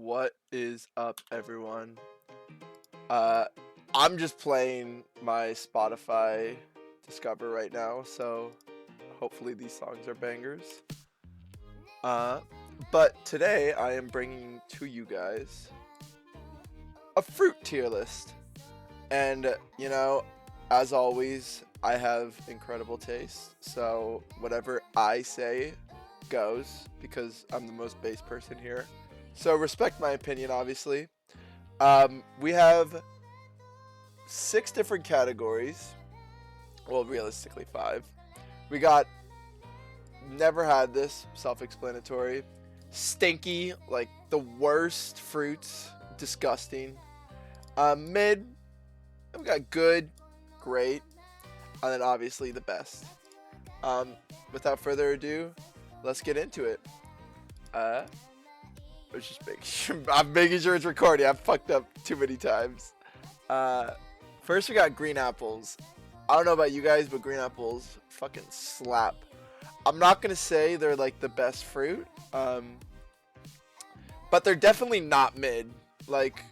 What is up, everyone? Uh, I'm just playing my Spotify Discover right now, so hopefully these songs are bangers. Uh, but today I am bringing to you guys a fruit tier list. And, as always, I have incredible taste, so whatever I say goes because I'm the most base person here. So respect my opinion, obviously. We have six different categories. Well, realistically, five. We got never had this, self explanatory. Stinky, like the worst fruits, disgusting. Mid, we got good, great, and then obviously the best. Without further ado, let's get into it. Let's just make sure, I'm making sure it's recording. I've fucked up too many times. First we got green apples. I don't know about you guys, but green apples fucking slap. I'm not gonna say they're like the best fruit, but they're definitely not mid. Like,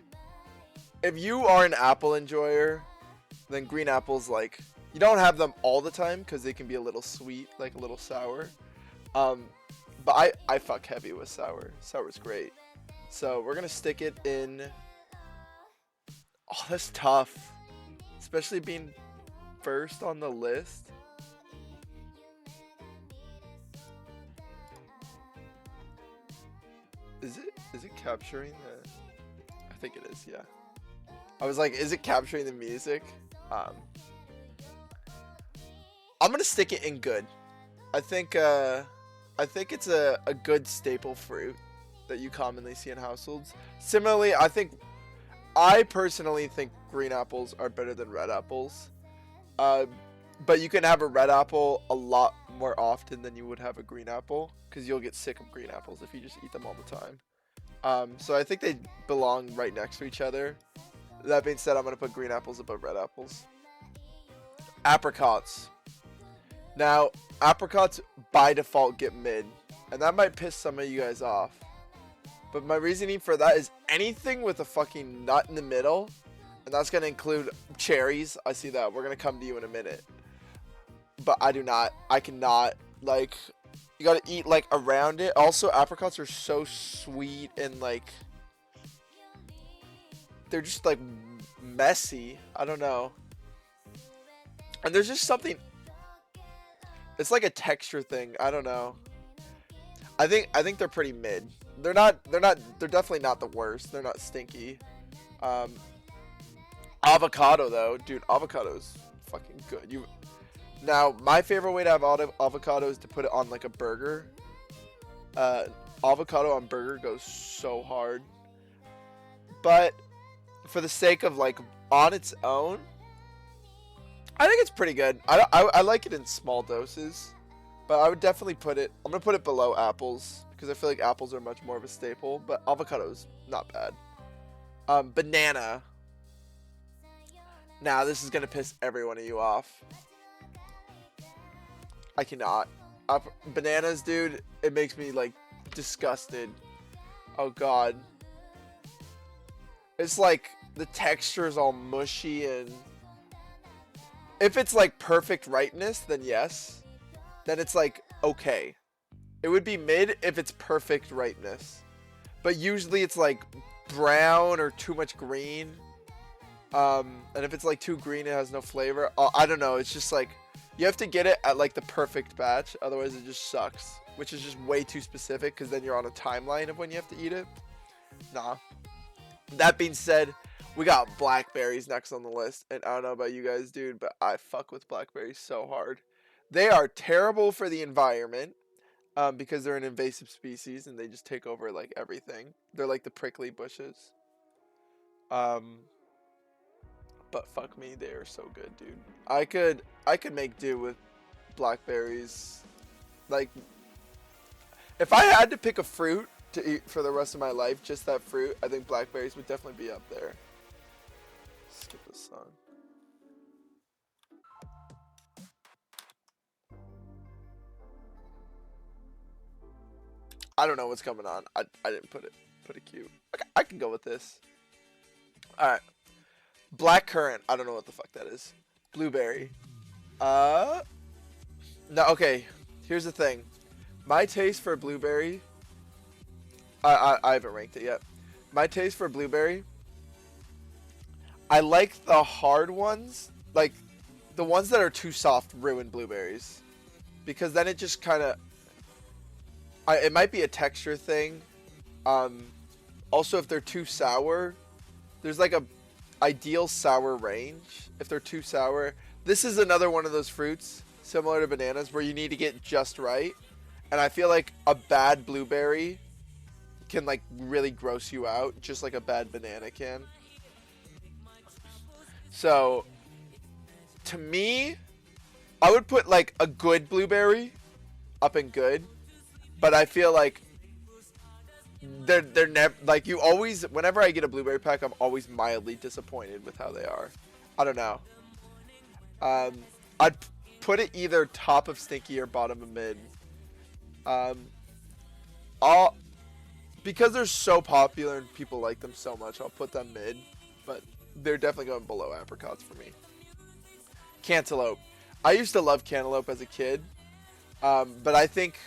if you are an apple enjoyer, then green apples, like, you don't have them all the time because they can be a little sweet, like a little sour. But I fuck heavy with sour. Sour's great. So we're gonna stick it in. Oh, that's tough, especially being first on the list. Is it capturing the? I think it is. Yeah. I was like, is it capturing the music? I'm gonna stick it in good. I think it's a good staple fruit that you commonly see in households. Similarly, I personally think green apples are better than red apples. But you can have a red apple a lot more often than you would have a green apple because you'll get sick of green apples if you just eat them all the time. So I think they belong right next to each other. That being said, I'm gonna put green apples above red apples. Apricots. Now, apricots by default get mid, and that might piss some of you guys off. But my reasoning for that is anything with a fucking nut in the middle, and that's going to include cherries. I see that. We're going to come to you in a minute. But I cannot, like, you got to eat, like, around it. Also, apricots are so sweet and, like, they're just, like, messy. I don't know. And there's just something, it's like a texture thing. I don't know. I think they're pretty mid. They're definitely not the worst. They're not stinky. Avocado though, dude, avocado's fucking good. Now, my favorite way to have avocado is to put it on like a burger. Avocado on burger goes so hard. But for the sake of like on its own, I think it's pretty good. I like it in small doses, but I would definitely I'm gonna put it below apples because I feel like apples are much more of a staple, but avocado's not bad. Banana. Now this is gonna piss every one of you off. I cannot. Bananas, dude, it makes me like disgusted. Oh god. It's like the texture is all mushy, and if it's like perfect ripeness, then yes. Then it's like okay. It would be mid if it's perfect ripeness. But usually it's like brown or too much green. And if it's like too green, it has no flavor. I don't know. It's just like you have to get it at like the perfect batch. Otherwise, it just sucks. Which is just way too specific because then you're on a timeline of when you have to eat it. Nah. That being said, we got blackberries next on the list. And I don't know about you guys, dude, but I fuck with blackberries so hard. They are terrible for the environment. Because they're an invasive species and they just take over like everything. They're like the prickly bushes. But fuck me, they are so good, dude. I could make do with blackberries. Like, if I had to pick a fruit to eat for the rest of my life, just that fruit, I think blackberries would definitely be up there. Skip this song. I don't know what's coming on. I didn't put it. put it cute. Okay, I can go with this. All right. Black currant. I don't know what the fuck that is. Blueberry. No. Okay. Here's the thing. My taste for blueberry. I haven't ranked it yet. My taste for blueberry. I like the hard ones. Like the ones that are too soft ruin blueberries, because then it just kind of. It might be a texture thing. Also, if they're too sour, there's like a ideal sour range. If they're too sour, this is another one of those fruits similar to bananas where you need to get just right. And I feel like a bad blueberry can like really gross you out, just like a bad banana can. So, to me, I would put like a good blueberry up in good, but I feel like they're never like you always. Whenever I get a blueberry pack, I'm always mildly disappointed with how they are. I don't know. I'd put it either top of stinky or bottom of mid. I'll because they're so popular and people like them so much, I'll put them mid, but they're definitely going below apricots for me. Cantaloupe. I used to love cantaloupe as a kid, but I think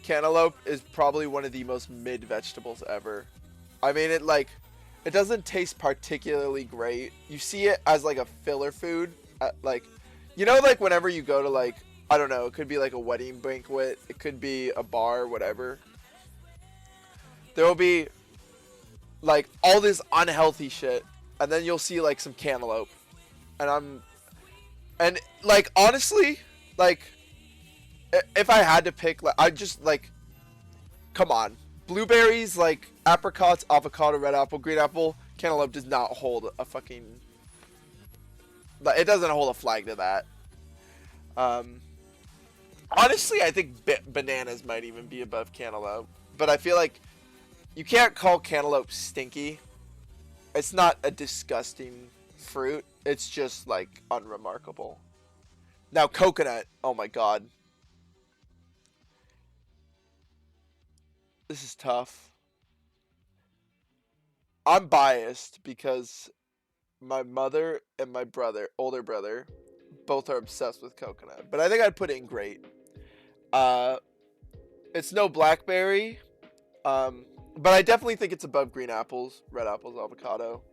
cantaloupe is probably one of the most mid vegetables ever. I mean, it doesn't taste particularly great. You see it as like a filler food, like, you know, like whenever you go to like, I don't know, it could be like a wedding banquet, it could be a bar, whatever. There will be like all this unhealthy shit, and then you'll see like some cantaloupe, and like honestly, like if I had to pick, like, I just like, come on, blueberries, like apricots, avocado, red apple, green apple, cantaloupe does not hold a fucking, it doesn't hold a flag to that. Honestly, I think bananas might even be above cantaloupe, but I feel like you can't call cantaloupe stinky. It's not a disgusting fruit. It's just like unremarkable. Now coconut, oh my god. This is tough. I'm biased because my mother and my brother, older brother, both are obsessed with coconut. But I think I'd put it in great. It's no blackberry. But I definitely think it's above green apples, red apples, avocado.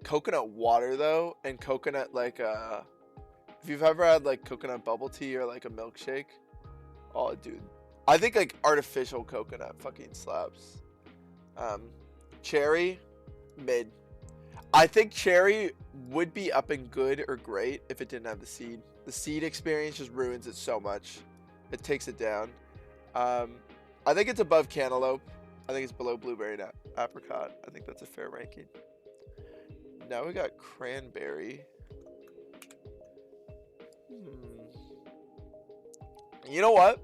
Coconut water though, and coconut like if you've ever had like coconut bubble tea or like a milkshake, oh dude, I think like artificial coconut fucking slaps. Cherry, mid. I think cherry would be up in good or great if it didn't have the seed. The seed experience just ruins it so much. It takes it down. I think it's above cantaloupe. I think it's below blueberry and apricot. I think that's a fair ranking. Now we got cranberry. You know what?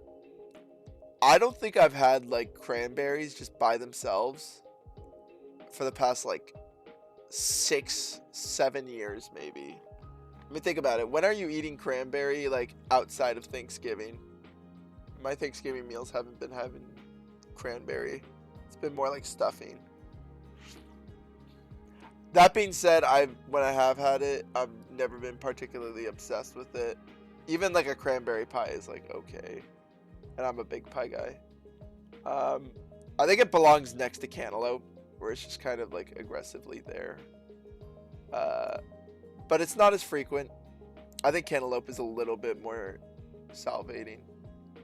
I don't think I've had like cranberries just by themselves for the past like 6-7 years maybe. Let me think about it. When are you eating cranberry like outside of Thanksgiving? My Thanksgiving meals haven't been having cranberry. It's been more like stuffing. That being said, when I have had it, I've never been particularly obsessed with it. Even like a cranberry pie is like okay, and I'm a big pie guy. I think it belongs next to cantaloupe, where it's just kind of like aggressively there. But it's not as frequent. I think cantaloupe is a little bit more salivating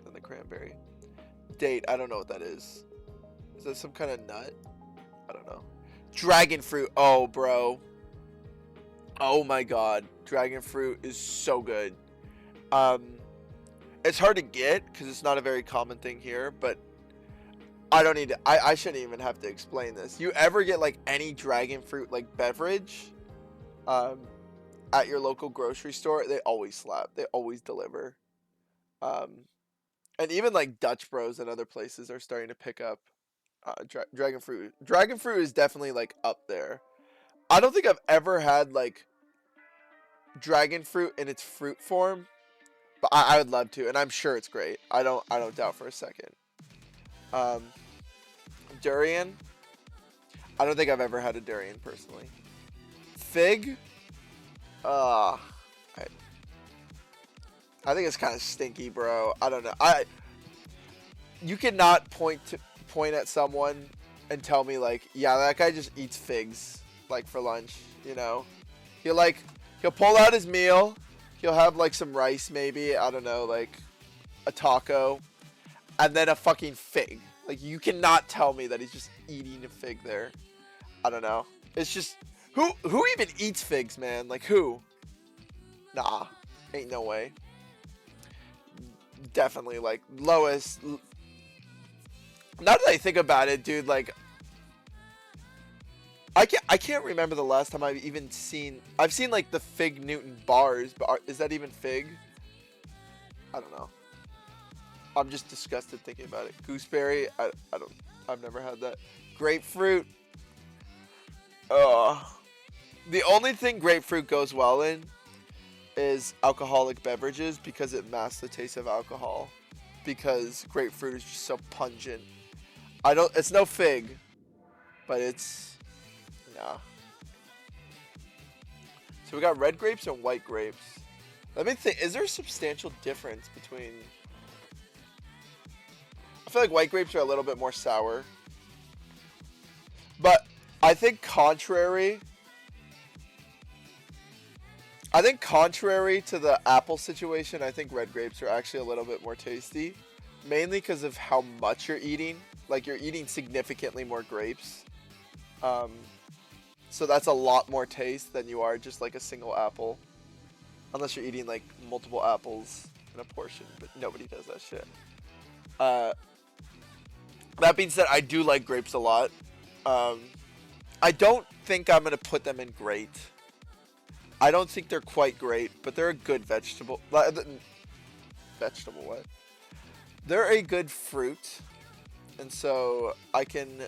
than the cranberry. Date, I don't know what that is. Is that some kind of nut? I don't know. Dragon fruit. Oh, bro. Oh my god. Dragon fruit is so good. It's hard to get because it's not a very common thing here, but I don't need to, I shouldn't even have to explain this. You ever get like any dragon fruit like beverage at your local grocery store, they always slap. They always deliver. And even like Dutch Bros and other places are starting to pick up dragon fruit. Dragon fruit is definitely like up there. I don't think I've ever had like dragon fruit in its fruit form, but I would love to, and I'm sure it's great. I don't doubt for a second. Durian. I don't think I've ever had a durian personally. Fig. I think it's kind of stinky, bro. I don't know. You cannot point at someone and tell me like, yeah, that guy just eats figs like for lunch. You know, he'll pull out his meal. He'll have like some rice, maybe, I don't know, like a taco, and then a fucking fig. Like, you cannot tell me that he's just eating a fig there. I don't know. It's just, who even eats figs, man? Like, who? Nah, ain't no way. Definitely like lowest. Now that I think about it, dude, like, I can't remember the last time I've seen like the Fig Newton bars, but is that even fig? I don't know. I'm just disgusted thinking about it. Gooseberry, I've never had that. Grapefruit. The only thing grapefruit goes well in is alcoholic beverages because it masks the taste of alcohol. Because grapefruit is just so pungent. It's no fig, but it's, nah. So we got red grapes and white grapes. Let me think, is there a substantial difference between... I feel like white grapes are a little bit more sour. But I think contrary to the apple situation, I think red grapes are actually a little bit more tasty. Mainly because of how much you're eating. Like, you're eating significantly more grapes. So that's a lot more taste than you are just like a single apple. Unless you're eating like multiple apples in a portion, but nobody does that shit. That being said, I do like grapes a lot. I don't think I'm going to put them in great. I don't think they're quite great, but they're a good vegetable. Vegetable, what? They're a good fruit. And so I can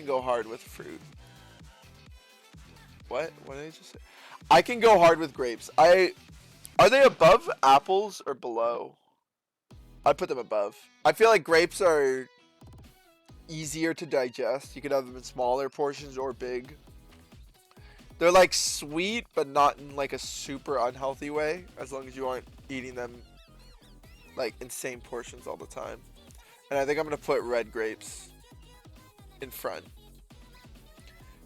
go hard with fruit. What did I just say? I can go hard with grapes. Are they above apples or below? I'd put them above. I feel like grapes are easier to digest. You can have them in smaller portions or big. They're like sweet, but not in like a super unhealthy way, as long as you aren't eating them like insane portions all the time. And I think I'm going to put red grapes in front.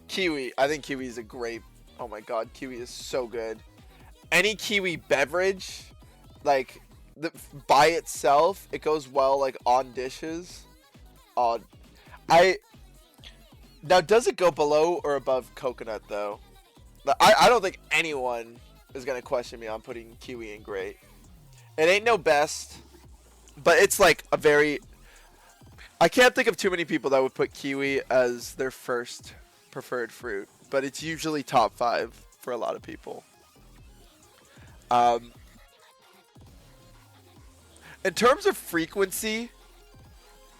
Kiwi. I think kiwi is a grape. Oh my god, kiwi is so good. Any kiwi beverage, like, by itself, it goes well like on dishes. Now, does it go below or above coconut though? I don't think anyone is gonna question me on putting kiwi in great. It ain't no best, but it's like a very... I can't think of too many people that would put kiwi as their first preferred fruit, but it's usually top 5 for a lot of people. In terms of frequency,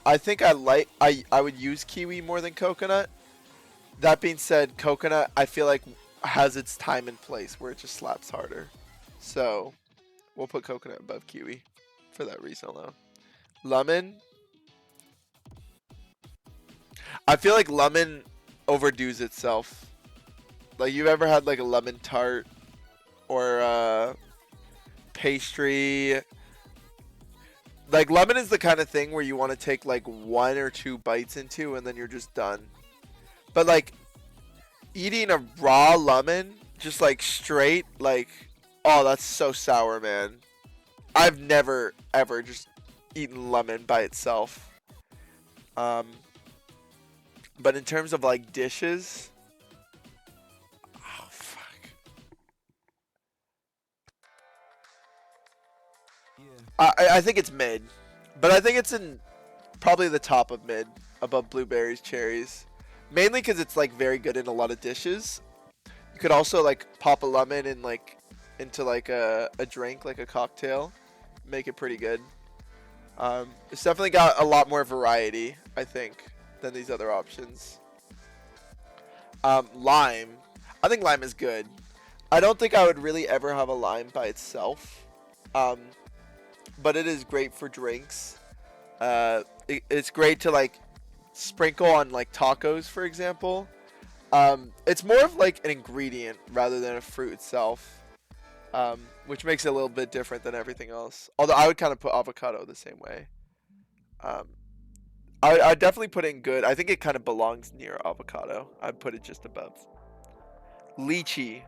I think I would use kiwi more than coconut. That being said, coconut I feel like has its time and place where it just slaps harder. So we'll put coconut above kiwi for that reason alone. Lemon. I feel like lemon overdoes itself. Like, you've ever had like a lemon tart or pastry? Like, lemon is the kind of thing where you want to take like 1 or 2 bites into and then you're just done. But like, eating a raw lemon, just like straight, like, oh, that's so sour, man. I've never ever just eaten lemon by itself. But in terms of like dishes, oh fuck. I think it's mid, but I think it's in probably the top of mid, above blueberries, cherries, mainly because it's like very good in a lot of dishes. You could also like pop a lemon in like into like a drink, like a cocktail, make it pretty good. It's definitely got a lot more variety, I think, than these other options. Lime. I think lime is good. I don't think I would really ever have a lime by itself. But it is great for drinks. It's great to like sprinkle on like tacos, for example. It's more of like an ingredient rather than a fruit itself, which makes it a little bit different than everything else. Although I would kind of put avocado the same way. Um, I definitely put it in good. I think it kind of belongs near avocado. I'd put it just above. Lychee.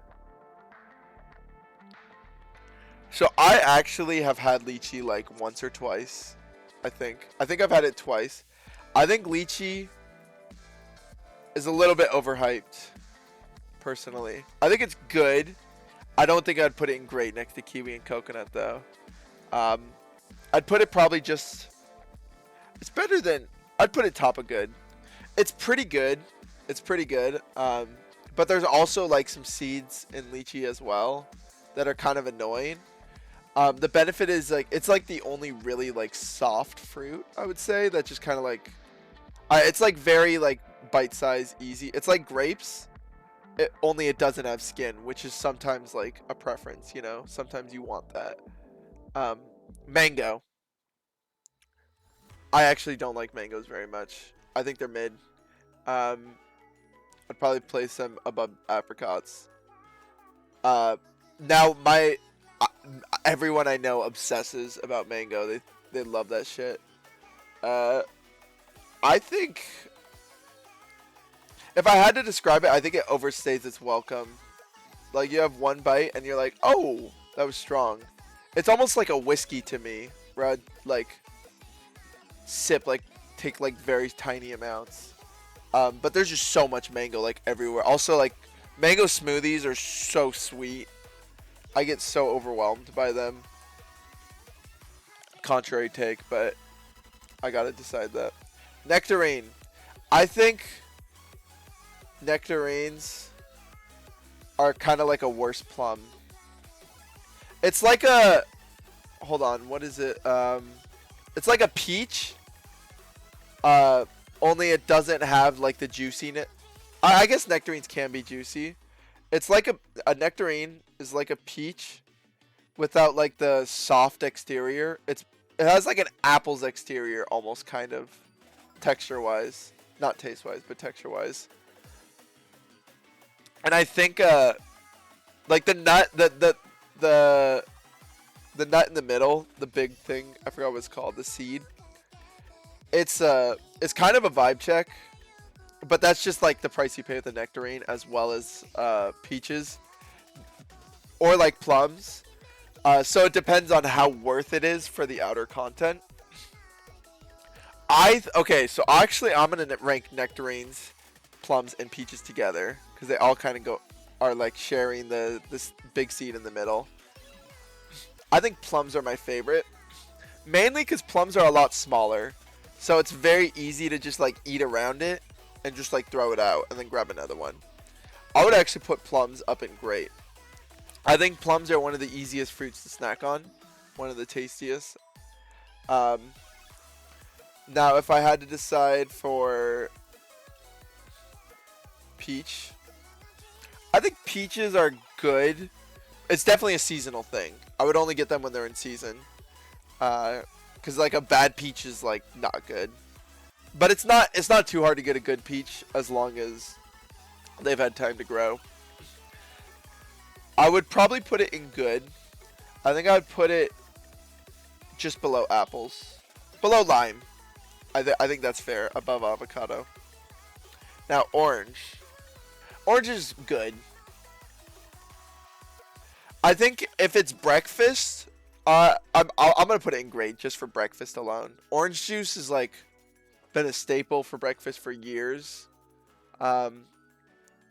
So I actually have had lychee like once or twice. I think. I think I've had it twice. I think lychee is a little bit overhyped, personally. I think it's good. I don't think I'd put it in great next to kiwi and coconut, though. Um, I'd put it probably just... It's better than... I'd put it top of good. It's pretty good. It's pretty good. But there's also, like, some seeds in lychee as well that are kind of annoying. The benefit is, like, it's, like, the only really, like, soft fruit, I would say, that just kind of, like... it's, like, very, like, bite-sized, easy. It's like grapes, only it doesn't have skin, which is sometimes like a preference, you know? Sometimes you want that. Mango. I actually don't like mangoes very much. I think they're mid. I'd probably place them above apricots. Now everyone I know obsesses about mango. They love that shit. I think if I had to describe it, I think it overstays its welcome. Like, you have one bite and you're like, oh, that was strong. It's almost like a whiskey to me, where I'd, like, sip, like, take, like, very tiny amounts. But there's just so much mango, like, everywhere. Also, like, mango smoothies are so sweet. I get so overwhelmed by them. Contrary take, but I gotta decide that. Nectarine. I think... nectarines are kind of like a worse plum. It's like a... hold on, what is it? It's like a peach. Only it doesn't have like the juiciness. I guess nectarines can be juicy. It's like a nectarine is like a peach without like the soft exterior. It has like an apple's exterior almost, kind of, texture wise. Not taste wise, but texture wise. And I think like the nut the nut in the middle, the big thing, I forgot what it's called, the seed. It's kind of a vibe check, but that's just like the price you pay with the nectarine, as well as peaches or like plums. So it depends on how worth it is for the outer content. Okay, so actually I'm gonna rank nectarines, plums, and peaches together, because they all kind of are like sharing this big seed in the middle. I think plums are my favorite, mainly because plums are a lot smaller, so it's very easy to just like eat around it and just like throw it out and then grab another one. I would actually put plums up in great. I think plums are one of the easiest fruits to snack on, one of the tastiest. Now, if I had to decide for peach, I think peaches are good. It's definitely a seasonal thing. I would only get them when they're in season. Because like a bad peach is like not good. But it's not too hard to get a good peach as long as they've had time to grow. I would probably put it in good. I think I would put it just below apples. Below lime. I think that's fair. Above avocado. Now, orange. Orange is good. I think if it's breakfast, I'm gonna put it in great just for breakfast alone. Orange juice is like been a staple for breakfast for years.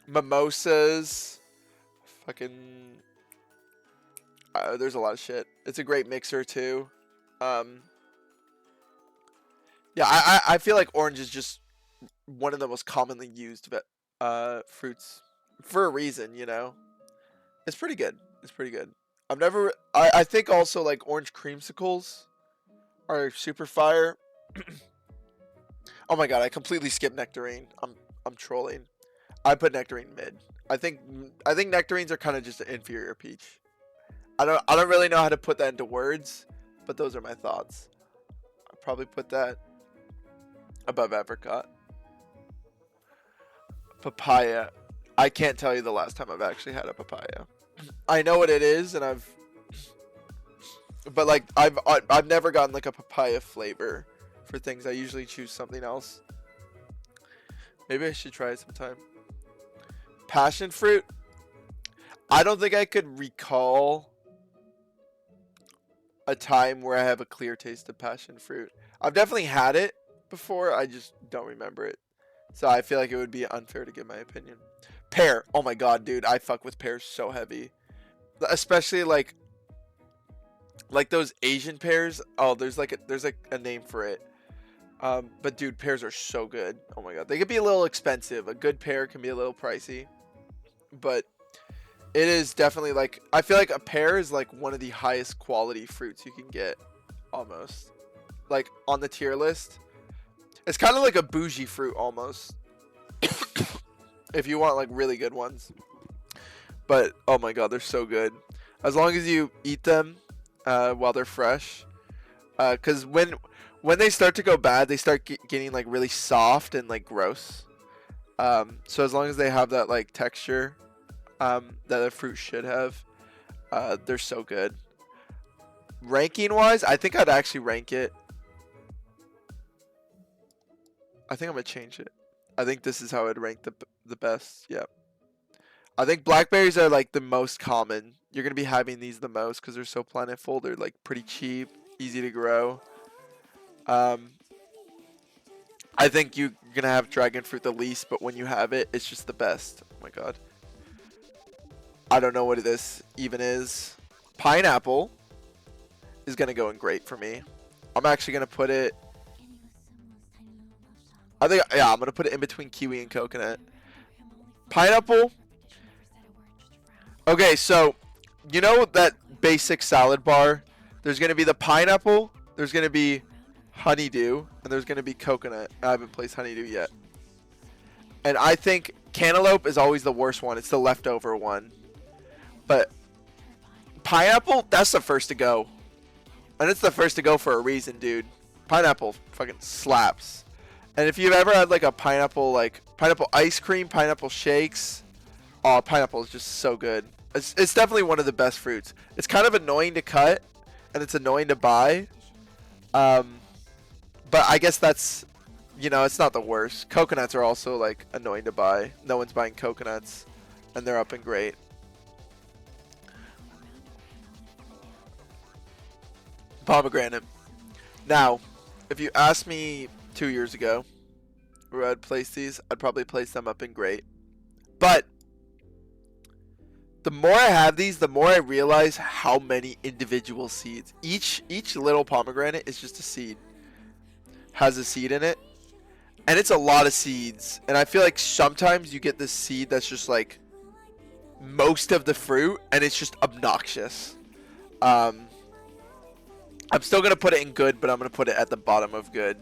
Mimosas, fucking. There's a lot of shit. It's a great mixer too. Yeah, I feel like orange is just one of the most commonly used fruits for a reason, you know. It's pretty good. It's pretty good. I think also like orange creamsicles are super fire. Oh my god, I completely skipped nectarine. I'm trolling. I put nectarine mid. I think nectarines are kind of just an inferior peach. I don't really know how to put that into words, but those are my thoughts. I'll probably put that above apricot. Papaya. I can't tell you the last time I've actually had a papaya. I know what it is, and but like I've never gotten like a papaya flavor for things. I usually choose something else. Maybe I should try it sometime. Passion fruit. I don't think I could recall a time where I have a clear taste of passion fruit. I've definitely had it before. I just don't remember it. So I feel like it would be unfair to give my opinion. Pear. Oh my god, dude. I fuck with pears so heavy. Especially like those Asian pears. Oh, there's like a name for it. But dude, pears are so good. Oh my god. They could be a little expensive. A good pear can be a little pricey. But it is definitely like, I feel like a pear is like one of the highest quality fruits you can get, almost. Like on the tier list. It's kind of like a bougie fruit almost. If you want like really good ones. But oh my god, they're so good. As long as you eat them while they're fresh. Because when they start to go bad, they start getting like really soft and like gross. So as long as they have that like texture that a fruit should have, they're so good. Ranking wise, I think I'd actually rank it. I think I'm gonna change it. I think this is how I'd rank the best. Yeah. I think blackberries are like the most common. You're gonna be having these the most because they're so plentiful. They're like pretty cheap, easy to grow. I think you're gonna have dragon fruit the least, but when you have it, it's just the best. Oh my god. I don't know what this even is. Pineapple is gonna go in great for me. I'm actually gonna put it. I'm gonna put it in between kiwi and coconut. Pineapple. Okay, so you know that basic salad bar? There's gonna be the pineapple. There's gonna be honeydew, and there's gonna be coconut. I haven't placed honeydew yet. And I think cantaloupe is always the worst one. It's the leftover one. But pineapple, that's the first to go. And it's the first to go for a reason, dude. Pineapple fucking slaps. And if you've ever had like a pineapple ice cream, pineapple shakes, oh, pineapple is just so good. It's definitely one of the best fruits. It's kind of annoying to cut, and it's annoying to buy. But I guess that's, it's not the worst. Coconuts are also like annoying to buy. No one's buying coconuts, and they're up and great. Pomegranate. Now, if you asked me 2 years ago where I'd place these, I'd probably place them up in great. But the more I have these, the more I realize how many individual seeds. Each little pomegranate is just a seed. Has a seed in it. And it's a lot of seeds. And I feel like sometimes you get this seed that's just like most of the fruit, and it's just obnoxious. I'm still going to put it in good, but I'm going to put it at the bottom of good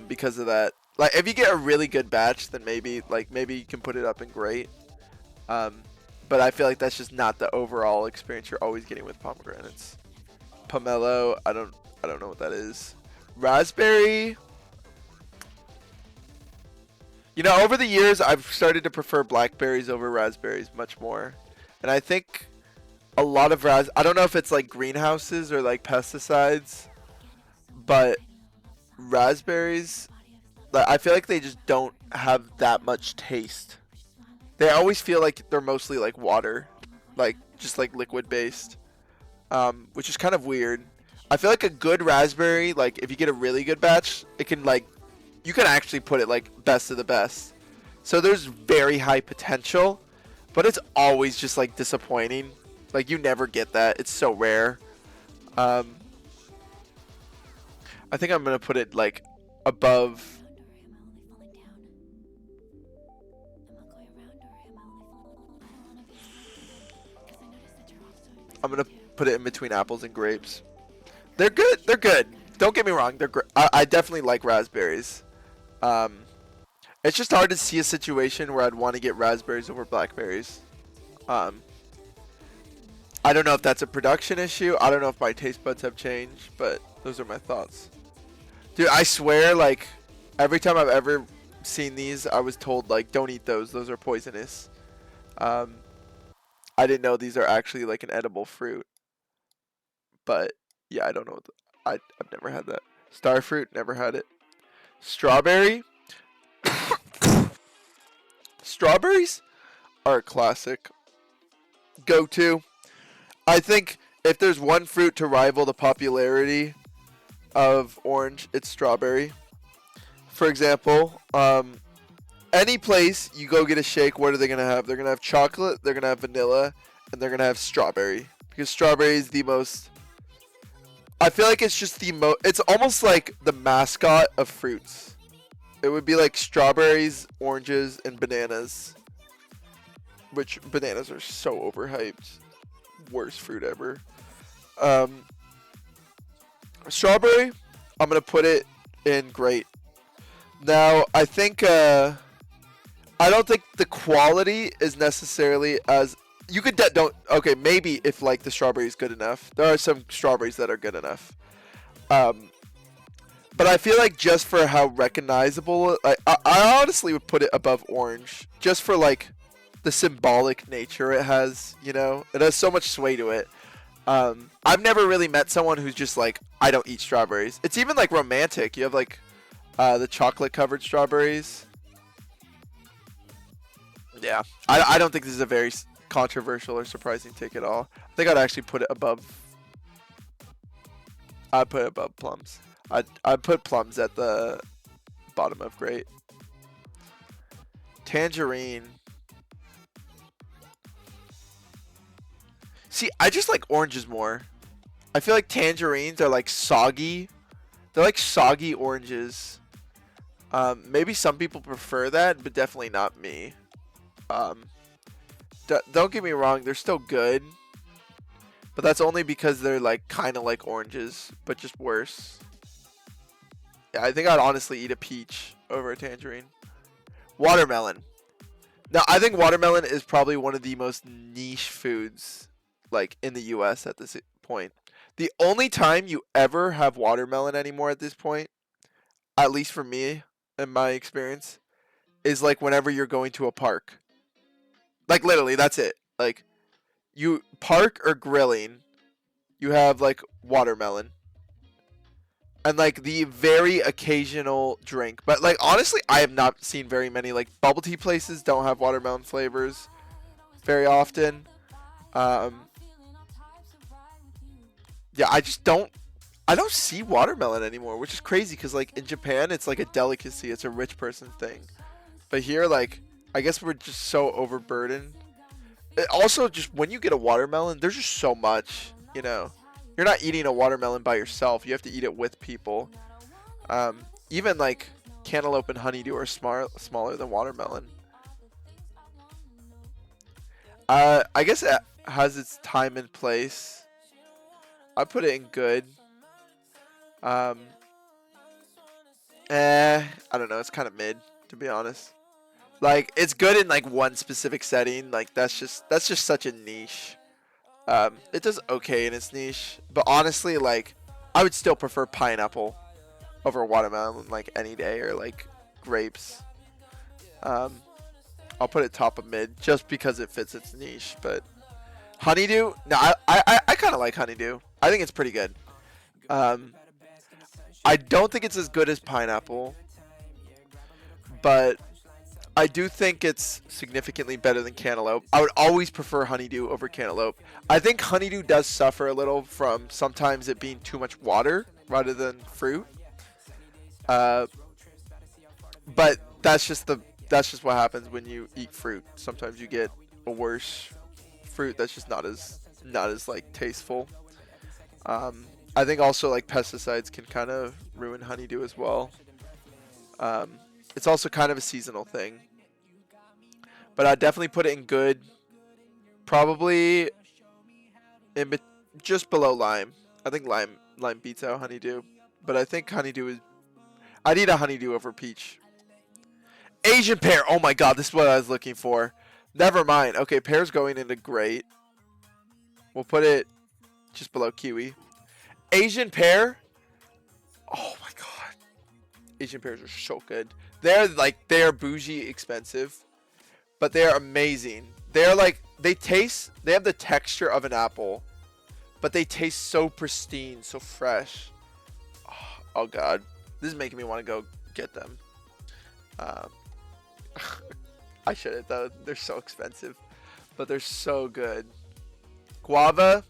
because of that. Like, if you get a really good batch, then maybe you can put it up in great. But I feel like that's just not the overall experience you're always getting with pomegranates. Pomelo, I don't know what that is. Raspberry. Over the years, I've started to prefer blackberries over raspberries much more. And I think a lot of I don't know if it's like greenhouses or like pesticides, but raspberries, I feel like they just don't have that much taste. They always feel like they're mostly like water, like just like liquid based, which is kind of weird. I feel like a good raspberry, like if you get a really good batch, it can like, you can actually put it like best of the best. So there's very high potential, but it's always just like disappointing. Like you never get that. It's so rare. I think I'm gonna put it like above. I'm gonna put it in between apples and grapes. They're good. They're good. Don't get me wrong. They're great. I definitely like raspberries. It's just hard to see a situation where I'd want to get raspberries over blackberries. I don't know if that's a production issue. I don't know if my taste buds have changed, but those are my thoughts. Dude, I swear, like, every time I've ever seen these, I was told like don't eat those. Those are poisonous. Um, I didn't know these are actually like an edible fruit. But yeah, I don't know. I've never had that. Star fruit, never had it. Strawberry. Strawberries are a classic. Go to. I think if there's one fruit to rival the popularity of orange, it's strawberry. For example, any place you go get a shake, what are they gonna have? They're gonna have chocolate, they're gonna have vanilla, and they're gonna have strawberry. Because strawberry is the most. I feel like it's just the most. It's almost like the mascot of fruits. It would be like strawberries, oranges, and bananas. Which bananas are so overhyped. Worst fruit ever. Strawberry, I'm gonna put it in great. Now, I think I don't think the quality is necessarily as you could don't okay, maybe if like the strawberry is good enough. There are some strawberries that are good enough. But I feel like just for how recognizable, I honestly would put it above orange, just for like the symbolic nature it has. You know, it has so much sway to it. I've never really met someone who's just like, I don't eat strawberries. It's even like romantic. You have like the chocolate covered strawberries. Yeah, I don't think this is a very controversial or surprising take at all. I think I'd actually put it above. I'd put it above plums. I'd put plums at the bottom of great. Tangerine. See, I just like oranges more. I feel like tangerines are like soggy. They're like soggy oranges. Maybe some people prefer that, but definitely not me. Don't get me wrong, they're still good. But that's only because they're like kind of like oranges, but just worse. Yeah, I think I'd honestly eat a peach over a tangerine. Watermelon. Now, I think watermelon is probably one of the most niche foods like in the US at this point. The only time you ever have watermelon anymore at this point, at least for me in my experience, is like whenever you're going to a park. Like literally, that's it. Like you park or grilling, you have like watermelon. And like the very occasional drink. But like honestly, I have not seen very many like bubble tea places don't have watermelon flavors very often. Yeah, I don't see watermelon anymore, which is crazy because like in Japan it's like a delicacy, it's a rich person thing. But here like I guess we're just so overburdened. Also, just when you get a watermelon, there's just so much, you know. You're not eating a watermelon by yourself. You have to eat it with people. Even like cantaloupe and honeydew are smaller than watermelon. I guess it has its time and place. I put it in good. I don't know. It's kind of mid, to be honest. Like it's good in like one specific setting. Like that's just such a niche. It does okay in its niche, but honestly, like I would still prefer pineapple over watermelon like any day, or like grapes. I'll put it top of mid just because it fits its niche. But honeydew, no, I kind of like honeydew. I think it's pretty good. I don't think it's as good as pineapple, but I do think it's significantly better than cantaloupe. I would always prefer honeydew over cantaloupe. I think honeydew does suffer a little from sometimes it being too much water rather than fruit. But that's just what happens when you eat fruit. Sometimes you get a worse fruit that's just not as like tasteful. I think also like pesticides can kind of ruin honeydew as well. It's also kind of a seasonal thing. But I'd definitely put it in good. Probably just below lime. I think lime beats out honeydew. But I think honeydew is... I'd eat a honeydew over peach. Asian pear. Oh my god, this is what I was looking for. Never mind. Okay, pear's going into great. We'll put it just below kiwi. Asian pear. Oh my god. Asian pears are so good. They are bougie expensive, but they are amazing. They're like they have the texture of an apple, but they taste so pristine, so fresh. Oh god, this is making me want to go get them. Um, I shouldn't though. They're so expensive, but they're so good. Guava.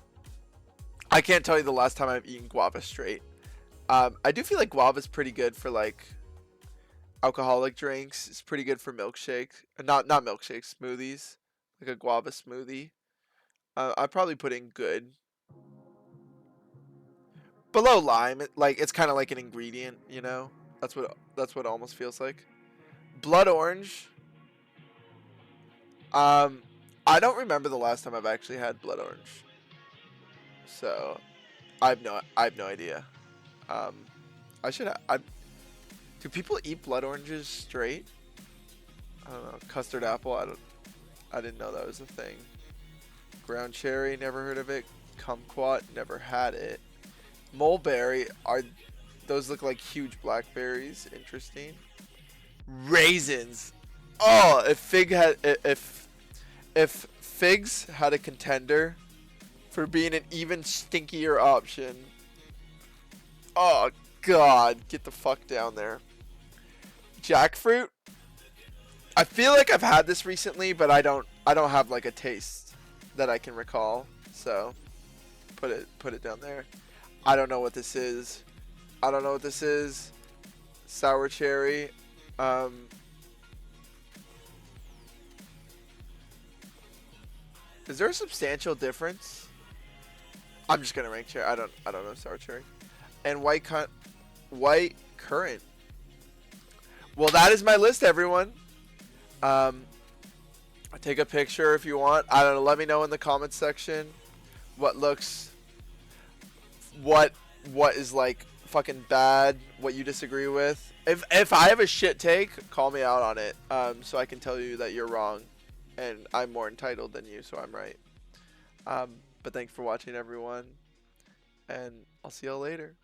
I can't tell you the last time I've eaten guava straight. I do feel like guava is pretty good for like alcoholic drinks. It's pretty good for milkshakes. Not milkshakes, smoothies. Like a guava smoothie. I probably put in good. Below lime, like it's kind of like an ingredient, you know. That's what it almost feels like. Blood orange. I don't remember the last time I've actually had blood orange. So, I have no idea. Um, I should have. Do people eat blood oranges straight? I don't know. Custard apple. I didn't know that was a thing. Ground cherry. Never heard of it. Kumquat. Never had it. Mulberry. Those look like huge blackberries? Interesting. Raisins. Oh, if figs had a contender for being an even stinkier option. Oh god, get the fuck down there. Jackfruit. I feel like I've had this recently, but I don't have like a taste that I can recall. So put it down there. I don't know what this is. I don't know what this is. Sour cherry. Is there a substantial difference? I'm just gonna rank cherry. I don't know sour cherry. And white currant. Well, that is my list, everyone. Take a picture if you want. I don't know. Let me know in the comments section what is like fucking bad, what you disagree with. If I have a shit take, call me out on it, so I can tell you that you're wrong, and I'm more entitled than you, so I'm right. But thanks for watching, everyone, and I'll see y'all later.